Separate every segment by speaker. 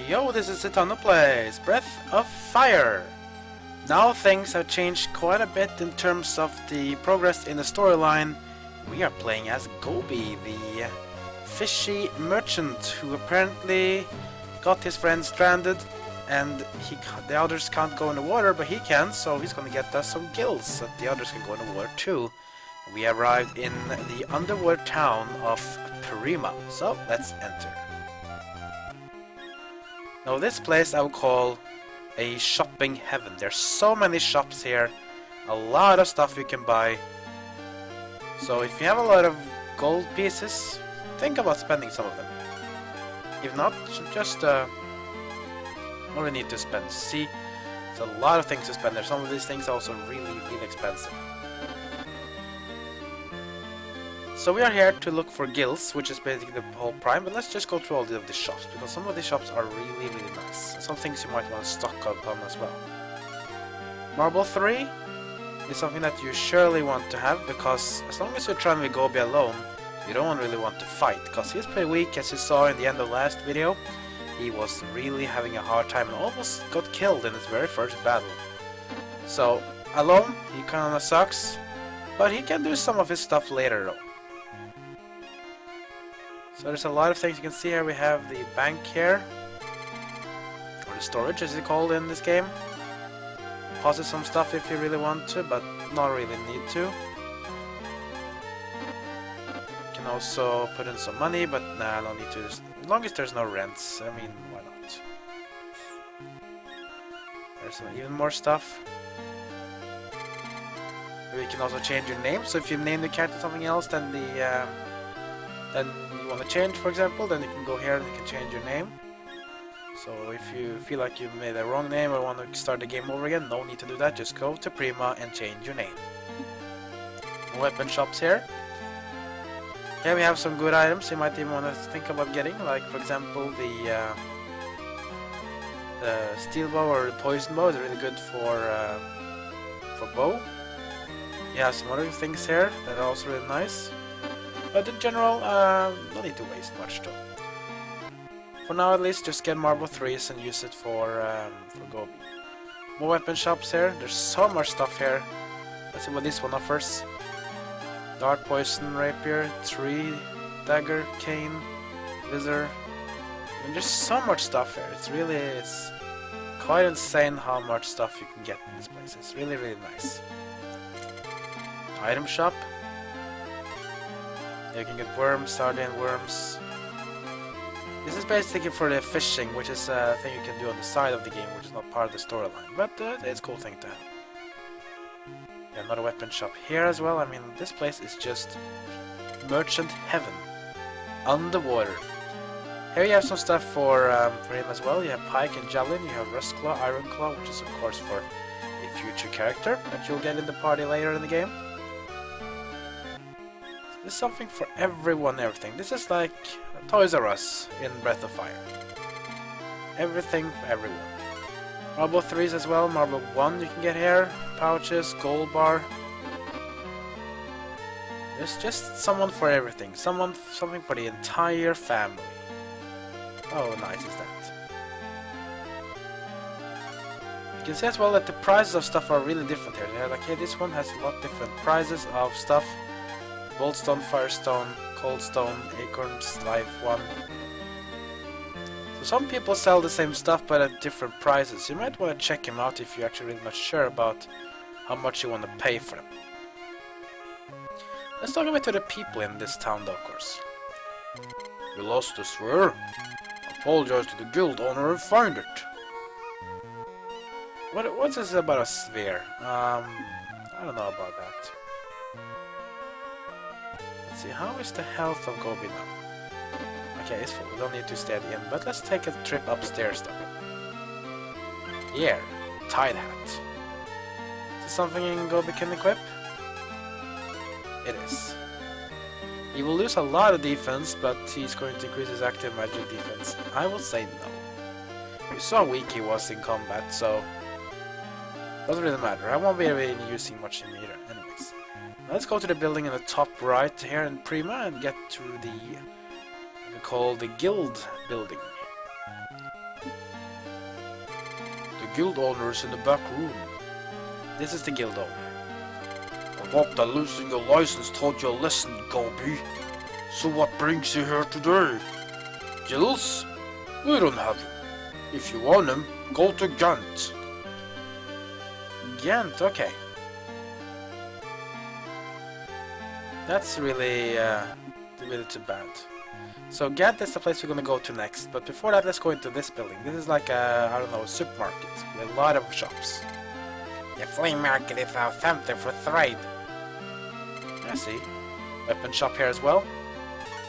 Speaker 1: Yo, this is the tunnel place, Breath of Fire. Now things have changed quite a bit in terms of the progress in the storyline. We are playing as Gobi, the fishy merchant who apparently got his friend stranded, and the others can't go in the water, but he can, so he's gonna get us some gills so that the others can go in the water too. We arrived in the underwater town of Prima, so let's enter. Now this place I would call a shopping heaven. There's so many shops here, a lot of stuff you can buy. So if you have a lot of gold pieces, think about spending some of them. If not, just only need to spend. See, it's a lot of things to spend there. Some of these things are also really expensive. So we are here to look for Gills, which is basically the whole prime, but let's just go through all of the shops, because some of these shops are really nice. Some things you might want to stock up on as well. Marble 3 is something that you surely want to have, because as long as you're trying with Gobi alone, you don't really want to fight, because he's pretty weak, as you saw in the end of the last video. He was really having a hard time and almost got killed in his very first battle. So, alone, he kinda sucks, but he can do some of his stuff later though. So there's a lot of things you can see here. We have the bank here, or the storage as it's called in this game. Deposit some stuff if you really want to, but not really need to. You can also put in some money, but nah, I don't need to. As long as there's no rents, I mean, why not? There's even more stuff. You can also change your name, so if you name the character something else than the then you want to change, for example, then you can go here and you can change your name. So if you feel like you made a wrong name or want to start the game over again, no need to do that, just go to Prima and change your name. Weapon shops here. Here we have some good items you might even want to think about getting, like for example the steel bow or the poison bow is really good for bow. You have some other things here that are also really nice. But in general, no need to waste much though. For now at least, just get marble 3s and use it for Gobi. More weapon shops here, there's so much stuff here. Let's see what this one offers. Dark poison rapier, tree, dagger, cane, wizard. I mean, there's so much stuff here, it's quite insane how much stuff you can get in this place. It's really nice. Item shop. You can get worms, sardine worms. This is basically for the fishing, which is a thing you can do on the side of the game, which is not part of the storyline. But it's a cool thing to have. Yeah, another weapon shop here as well. I mean, this place is just merchant heaven. Underwater. Here you have some stuff for him as well. You have pike and javelin, you have rust claw, iron claw, which is of course for a future character that you'll get in the party later in the game. There's something for everyone and everything. This is like Toys R Us in Breath of Fire. Everything for everyone. Marble 3s as well. Marble 1 you can get here. Pouches, gold bar. There's just someone for everything. Something for the entire family. Oh, nice is that. You can see as well that the prices of stuff are really different here. They're like, hey, this one has a lot different prices of stuff. Goldstone, Firestone, Coldstone, Acorns, Life 1. So some people sell the same stuff but at different prices. You might want to check them out if you're actually really not sure about how much you want to pay for them. Let's talk a bit to the people in this town though, of course. You lost the sphere? Apologize to the guild owner and find it. What's this about a sphere? I don't know about that. See, how is the health of Gobi now? Okay, it's full. We don't need to stay at the end, but let's take a trip upstairs though. Yeah, tide hat. Is this something Gobi can equip? It is. He will lose a lot of defense, but he's going to increase his active magic defense. I will say no. You saw how weak he was in combat, so doesn't really matter. I won't be really using much him either. Anyways. Let's go to the building in the top right here in Prima and get to the what we call the guild building. guild owners in the back room. This is the guild owner. I hope that losing your license taught you a lesson, Gobi. So what brings you here today? Gills? We don't have him. If you want him, go to Gant. Gant, okay. That's really too bad. So Gant is the place we're gonna go to next, but before that let's go into this building. This is like a, I don't know, a supermarket with a lot of shops. The flea market is our center for trade. I see. Weapon shop here as well.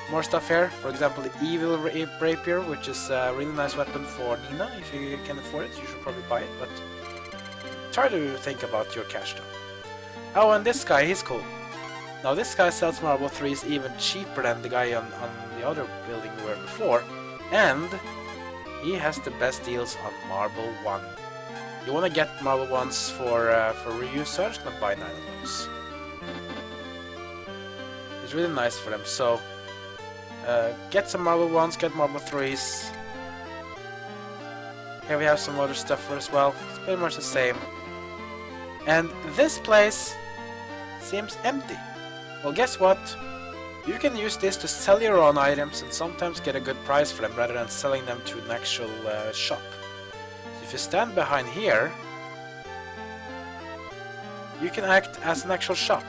Speaker 1: More stuff here. For example, the evil rapier, which is a really nice weapon for Nina. If you can afford it, you should probably buy it, but try to think about your cash though. Oh, and this guy, he's cool. Now this guy sells Marble 3s even cheaper than the guy on the other building we were before, and he has the best deals on Marble 1. You want to get Marble 1s for Ryu, so I'm just gonna buy 9 of those. It's really nice for them, so get some Marble 1s, get Marble 3s. Here we have some other stuff for as well. It's pretty much the same. And this place seems empty. Well, guess what? You can use this to sell your own items and sometimes get a good price for them rather than selling them to an actual shop. So if you stand behind here, you can act as an actual shop.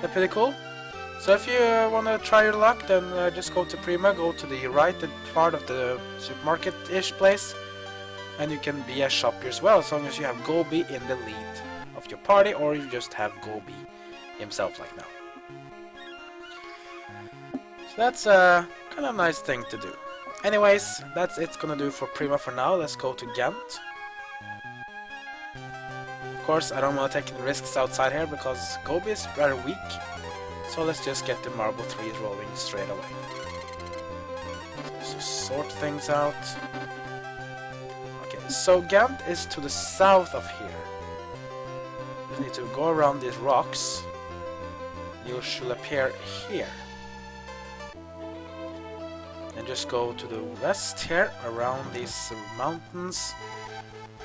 Speaker 1: That's pretty cool. So if you want to try your luck, then just go to Prima, go to the right part of the supermarket-ish place, and you can be a shopper as well, as long as you have Gobi in the lead of your party, or you just have Gobi himself like now. So that's a kind of nice thing to do. Anyways, that's it's gonna do for Prima for now. Let's go to Gant. Of course, I don't want to take any risks outside here because Gobi is rather weak. So let's just get the Marble 3s rolling straight away. So sort things out. So Gant is to the south of here. You need to go around these rocks. You should appear here. And just go to the west here, around these mountains,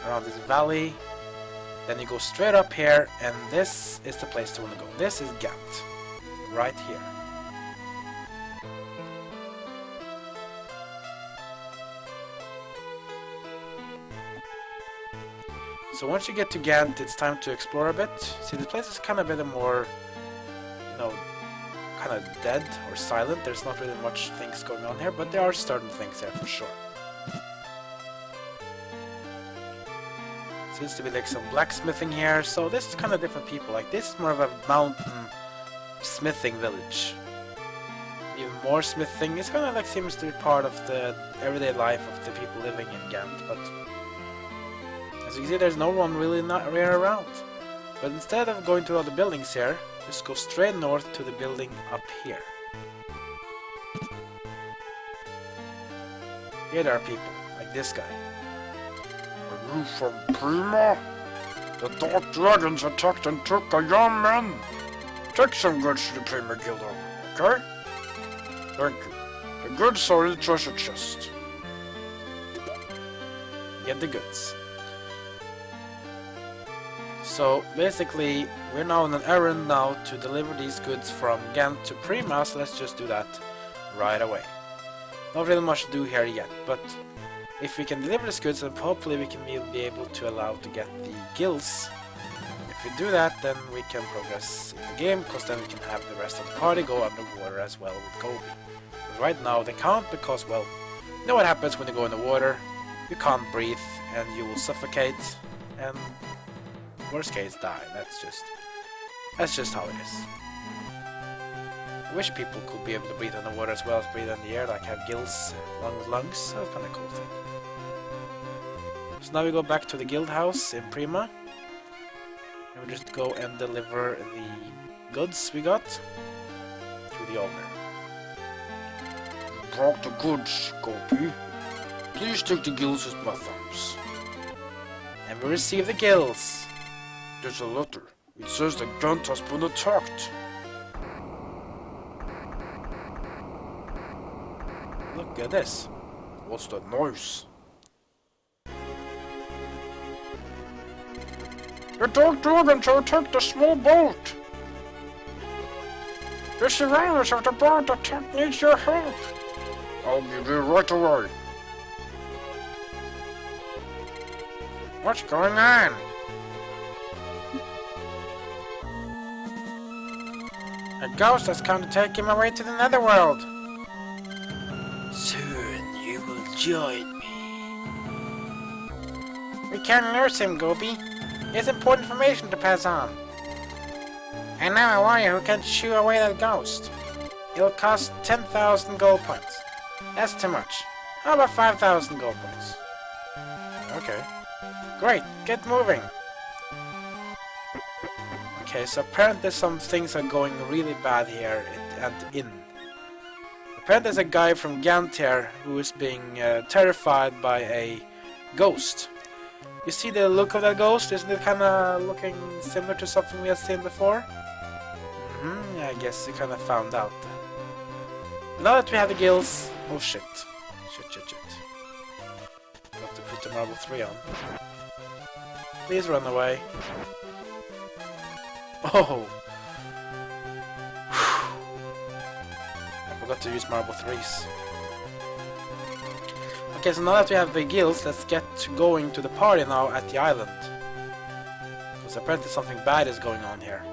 Speaker 1: around this valley. Then you go straight up here, and this is the place you want to go. This is Gant, right here. So once you get to Gant, it's time to explore a bit. See, the place is kind of a bit more, you know, kind of dead or silent. There's not really much things going on here, but there are certain things here for sure. Seems to be like some blacksmithing here, so this is kind of different people. Like, this is more of a mountain smithing village. Even more smithing. It's kind of like seems to be part of the everyday life of the people living in Gant, but as you can see, there's no one really around. But instead of going to all the buildings here, just go straight north to the building up here. Here there are people, like this guy.
Speaker 2: Are you from Prima? The dark dragons attacked and took a young man. Take some goods to the Prima Guild, okay? Thank you. The goods are in the treasure chest.
Speaker 1: Get the goods. So basically, we're now on an errand now to deliver these goods from Gant to Prima, so let's just do that right away. Not really much to do here yet, but if we can deliver these goods, then hopefully we can be able to allow to get the Gills. If we do that, then we can progress in the game, because then we can have the rest of the party go underwater as well with Gobi. But right now they can't, because, well, you know what happens when you go in the water? You can't breathe, and you will suffocate, and worst case die. That's just how it is. I wish people could be able to breathe underwater as well as breathe in the air, like have Gills along with lungs. That's kind of cool thing. So now we go back to the guild house in Prima, and we just go and deliver the goods we got to the owner.
Speaker 2: Brought the goods, Gobi. Please take the Gills with my thanks.
Speaker 1: And we receive the Gills.
Speaker 2: There's a letter. It says that Gant has been attacked.
Speaker 1: look at this.
Speaker 2: What's that noise? The dark dragons have attacked the small boat! The survivors of the bird attack needs your help! I'll be there right away. What's going on?
Speaker 1: A ghost has come to take him away to the netherworld. Soon you will join me. We can't lose him, Gobi. He has important information to pass on. I know a warrior who can shoo away that ghost. It'll cost 10,000 gold points. That's too much. How about 5,000 gold points?
Speaker 2: Okay.
Speaker 1: Great, get moving. Okay, so apparently some things are going really bad here at the inn. Apparently there's a guy from Gant here who is being terrified by a ghost. You see the look of that ghost? Isn't it kind of looking similar to something we have seen before? Yeah, I guess you kind of found out. Now that we have the gills... Oh shit. Shit. Got to put the marble 3 on. Please run away. Oh! I forgot to use marble 3s. Okay, so now that we have the gills, let's get going to the party now at the island. Because apparently something bad is going on here.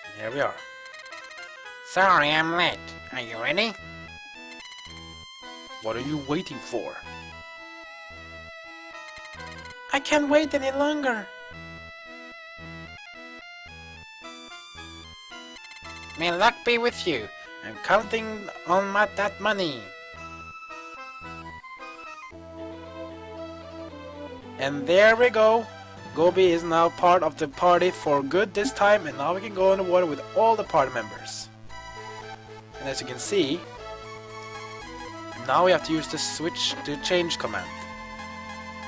Speaker 1: And here we are.
Speaker 3: Sorry, I'm late. Are you ready?
Speaker 1: What are you waiting for? I can't wait any longer.
Speaker 3: May luck be with you. I'm counting on that money.
Speaker 1: And there we go. Gobi is now part of the party for good this time, and now we can go in the water with all the party members. And as you can see, now we have to use the switch to change command.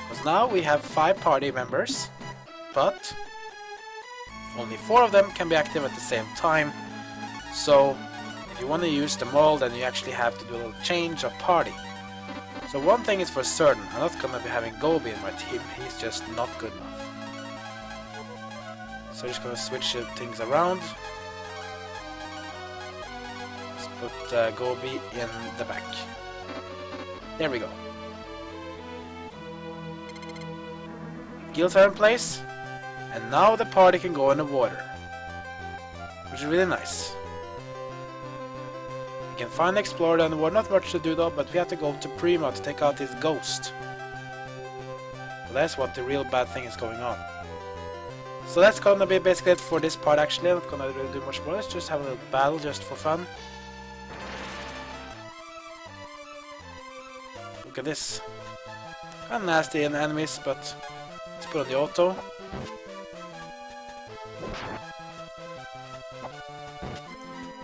Speaker 1: Because now we have 5 party members, but only 4 of them can be active at the same time. So if you want to use them all, then you actually have to do a little change of party. So one thing is for certain, I'm not going to be having Gobi in my team, he's just not good enough. So I'm just going to switch things around. Let's put Gobi in the back. There we go. Gills are in place, and now the party can go in the water, which is really nice. We can finally explore the underwater. Not much to do though, but we have to go to Prima to take out this ghost. So that's what the real bad thing is going on. So that's gonna be basically it for this part actually. I'm not gonna really do much more. Let's just have a little battle just for fun. Look at this. Kind of nasty enemies, but let's put on the auto.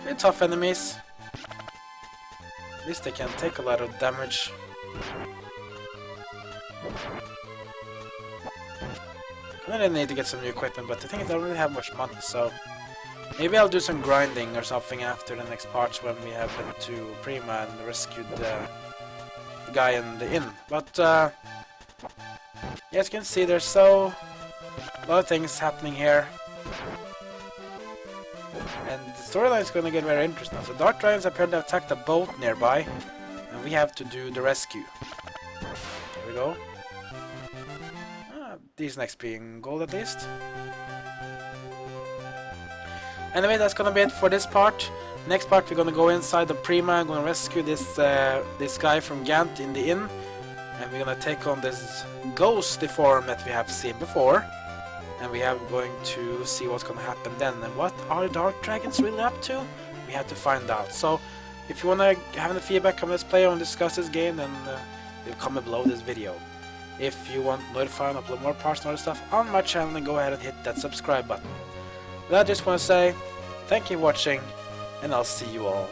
Speaker 1: Pretty tough enemies. At least they can take a lot of damage. I really need to get some new equipment, but the thing is I don't really have much money, so maybe I'll do some grinding or something after the next parts when we have been to Prima and rescued the guy in the inn. But yeah, as you can see, there's a lot of things happening here. And the storyline is going to get very interesting. So Dark Dragons apparently attacked a boat nearby, and we have to do the rescue. There we go. Decent XP in gold at least. Anyway, that's gonna be it for this part. Next part we're gonna go inside the Prima and gonna rescue this this guy from Gant in the inn, and we're gonna take on this ghostly form that we have seen before, and we are going to see what's gonna happen then. And what are Dark Dragons really up to? We have to find out. So if you wanna have any feedback on Let's Play or discuss this game, then leave a comment below this video. If you want notified and upload more parts and other stuff on my channel, then go ahead and hit that subscribe button. But I just want to say thank you for watching, and I'll see you all